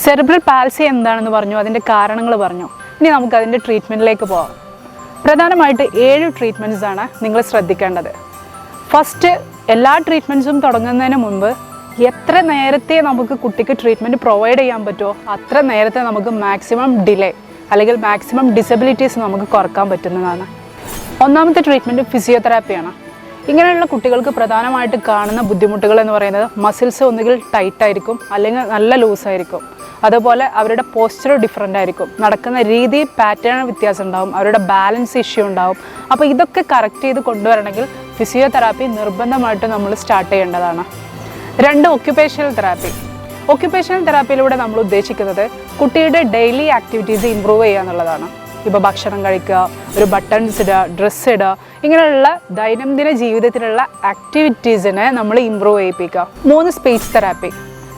Cerebral പാൽസി എന്താണെന്ന് പറഞ്ഞു, അതിൻ്റെ കാരണങ്ങൾ പറഞ്ഞു. ഇനി നമുക്ക് അതിൻ്റെ ട്രീറ്റ്മെൻറ്റിലേക്ക് പോകാം. പ്രധാനമായിട്ട് 7 ട്രീറ്റ്മെൻറ്റ്സ് ആണ് നിങ്ങൾ ശ്രദ്ധിക്കേണ്ടത്. ഫസ്റ്റ്, എല്ലാ ട്രീറ്റ്മെൻറ്റ്സും തുടങ്ങുന്നതിന് മുൻപ് എത്ര നേരത്തെ നമുക്ക് കുട്ടിക്ക് ട്രീറ്റ്മെൻറ്റ് പ്രൊവൈഡ് ചെയ്യാൻ പറ്റുമോ അത്ര നേരത്തെ നമുക്ക് മാക്സിമം ഡിലേ അല്ലെങ്കിൽ മാക്സിമം ഡിസബിലിറ്റീസ് നമുക്ക് കുറക്കാൻ പറ്റുന്നതാണ്. ഒന്നാമത്തെ ട്രീറ്റ്മെൻറ്റ് ഫിസിയോതെറാപ്പിയാണ്. ഇങ്ങനെയുള്ള കുട്ടികൾക്ക് പ്രധാനമായിട്ട് കാണുന്ന ബുദ്ധിമുട്ടുകൾ എന്ന് പറയുന്നത് മസിൽസ് ഒന്നുകിൽ ടൈറ്റായിരിക്കും അല്ലെങ്കിൽ നല്ല ലൂസായിരിക്കും. അതുപോലെ അവരുടെ പോസ്ചർ ഡിഫറൻ്റ് ആയിരിക്കും, നടക്കുന്ന രീതി പാറ്റേൺ വ്യത്യാസം ഉണ്ടാവും, അവരുടെ ബാലൻസ് ഇഷ്യൂ ഉണ്ടാവും. അപ്പോൾ ഇതൊക്കെ കറക്റ്റ് ചെയ്ത് കൊണ്ടുവരണമെങ്കിൽ ഫിസിയോതെറാപ്പി നിർബന്ധമായിട്ട് നമ്മൾ സ്റ്റാർട്ട് ചെയ്യേണ്ടതാണ്. 2, ഒക്യുപേഷണൽ തെറാപ്പി. ഒക്യുപേഷണൽ തെറാപ്പിയിലൂടെ നമ്മൾ ഉദ്ദേശിക്കുന്നത് കുട്ടിയുടെ ഡെയിലി ആക്ടിവിറ്റീസ് ഇമ്പ്രൂവ് ചെയ്യുക എന്നുള്ളതാണ്. ഇപ്പോൾ ഭക്ഷണം കഴിക്കുക, ഒരു ബട്ടൺസ് ഇടുക, ഡ്രസ്സ് ഇടുക, ഇങ്ങനെയുള്ള ദൈനംദിന ജീവിതത്തിലുള്ള ആക്ടിവിറ്റീസിനെ നമ്മൾ ഇമ്പ്രൂവ് ചെയ്യിപ്പിക്കുക. 3, speech therapy.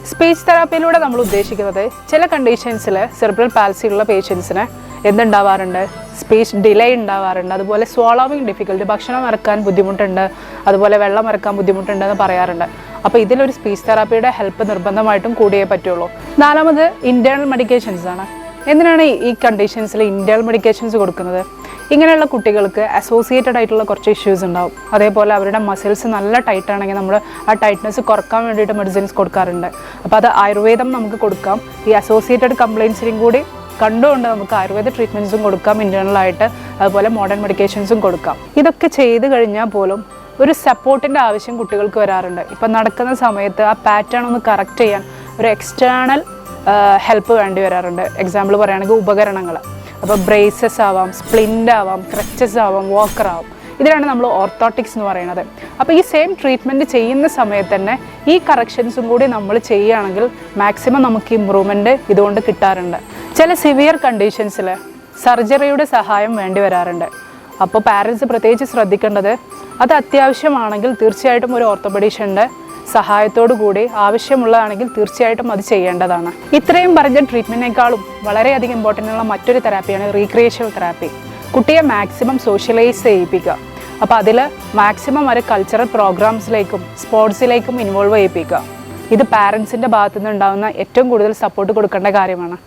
സ്പീച്ച് തെറാപ്പിയിലൂടെ നമ്മൾ ഉദ്ദേശിക്കുന്നത് ചില കണ്ടീഷൻസിൽ സെറിബ്രൽ പാൽസി ഉള്ള പേഷ്യൻസിന് എന്തുണ്ടാവാറുണ്ട്, സ്പീച്ച് ഡിലേ ഉണ്ടാവാറുണ്ട്, അതുപോലെ സ്വോളോവിങ് ഡിഫിക്കൽട്ടി, ഭക്ഷണം ഇറക്കാൻ ബുദ്ധിമുട്ടുണ്ട്, അതുപോലെ വെള്ളം ഇറക്കാൻ ബുദ്ധിമുട്ടുണ്ടെന്ന് പറയാറുണ്ട്. അപ്പോൾ ഇതിലൊരു സ്പീച്ച് തെറാപ്പിയുടെ ഹെൽപ്പ് നിർബന്ധമായിട്ടും കൂടിയേ പറ്റുള്ളൂ. 4, ഇൻറ്റേർണൽ മെഡിക്കേഷൻസ് ആണ്. എന്തിനാണ് ഈ കണ്ടീഷൻസിൽ ഇൻറ്റേർണൽ മെഡിക്കേഷൻസ് കൊടുക്കുന്നത്? ഇങ്ങനെയുള്ള കുട്ടികൾക്ക് അസോസിയേറ്റഡ് ആയിട്ടുള്ള കുറച്ച് ഇഷ്യൂസ് ഉണ്ടാവും. അതേപോലെ അവരുടെ മസിൽസ് നല്ല ടൈറ്റ് ആണെങ്കിൽ നമ്മൾ ആ ടൈറ്റ്നസ് കുറക്കാൻ വേണ്ടിയിട്ട് മെഡിസിൻസ് കൊടുക്കാറുണ്ട്. അപ്പോൾ അത് ആയുർവേദം നമുക്ക് കൊടുക്കാം. ഈ അസോസിയേറ്റഡ് കംപ്ലയിൻസിനും കൂടി കണ്ടുകൊണ്ട് നമുക്ക് ആയുർവേദ ട്രീറ്റ്മെൻറ്റ്സും കൊടുക്കാം, ഇൻറ്റേർണലായിട്ട്. അതുപോലെ മോഡേൺ മെഡിക്കേഷൻസും കൊടുക്കാം. ഇതൊക്കെ ചെയ്ത് കഴിഞ്ഞാൽ പോലും ഒരു സപ്പോർട്ടിൻ്റെ ആവശ്യം കുട്ടികൾക്ക് വരാറുണ്ട്. ഇപ്പം നടക്കുന്ന സമയത്ത് ആ പാറ്റേൺ ഒന്ന് കറക്റ്റ് ചെയ്യാൻ ഒരു എക്സ്റ്റേണൽ ഹെൽപ്പ് വേണ്ടി വരാറുണ്ട്. എക്സാമ്പിൾ പറയുകയാണെങ്കിൽ ഉപകരണങ്ങൾ. അപ്പോൾ ബ്രേസസ് ആവാം, സ്പ്ലിൻ്റ് ആവാം, ക്രച്ചസ് ആവാം, വാക്കർ ആവാം. ഇതിലാണ് നമ്മൾ ഓർത്തോട്ടിക്സ് എന്ന് പറയുന്നത്. അപ്പോൾ ഈ സെയിം ട്രീറ്റ്മെൻറ്റ് ചെയ്യുന്ന സമയത്ത് തന്നെ ഈ കറക്ഷൻസും കൂടി നമ്മൾ ചെയ്യുകയാണെങ്കിൽ മാക്സിമം നമുക്ക് ഇമ്പ്രൂവ്മെൻറ്റ് ഇതുകൊണ്ട് കിട്ടാറുണ്ട്. ചില സിവിയർ കണ്ടീഷൻസിൽ സർജറിയുടെ സഹായം വേണ്ടി വരാറുണ്ട്. അപ്പോൾ പാരൻസ് പ്രത്യേകിച്ച് ശ്രദ്ധിക്കേണ്ടത്, അത് അത്യാവശ്യമാണെങ്കിൽ തീർച്ചയായിട്ടും ഒരു ഓർത്തോപെഡീഷ്യൻ്റെ സഹായത്തോടു കൂടി ആവശ്യമുള്ളതാണെങ്കിൽ തീർച്ചയായിട്ടും അത് ചെയ്യേണ്ടതാണ്. ഇത്രയും പറഞ്ഞ ട്രീറ്റ്മെൻറ്റിനേക്കാളും വളരെയധികം ഇമ്പോർട്ടൻ്റ് ഉള്ള മറ്റൊരു തെറാപ്പിയാണ് റീക്രിയേഷണൽ തെറാപ്പി. കുട്ടിയെ മാക്സിമം സോഷ്യലൈസ് ചെയ്യിപ്പിക്കുക. അപ്പോൾ അതിൽ മാക്സിമം ഒരു കൾച്ചറൽ പ്രോഗ്രാംസിലേക്കും സ്പോർട്സിലേക്കും ഇൻവോൾവ് ചെയ്യിപ്പിക്കുക. ഇത് പാരൻസിൻ്റെ ഭാഗത്തു നിന്നുണ്ടാകുന്ന ഏറ്റവും കൂടുതൽ സപ്പോർട്ട് കൊടുക്കേണ്ട കാര്യമാണ്.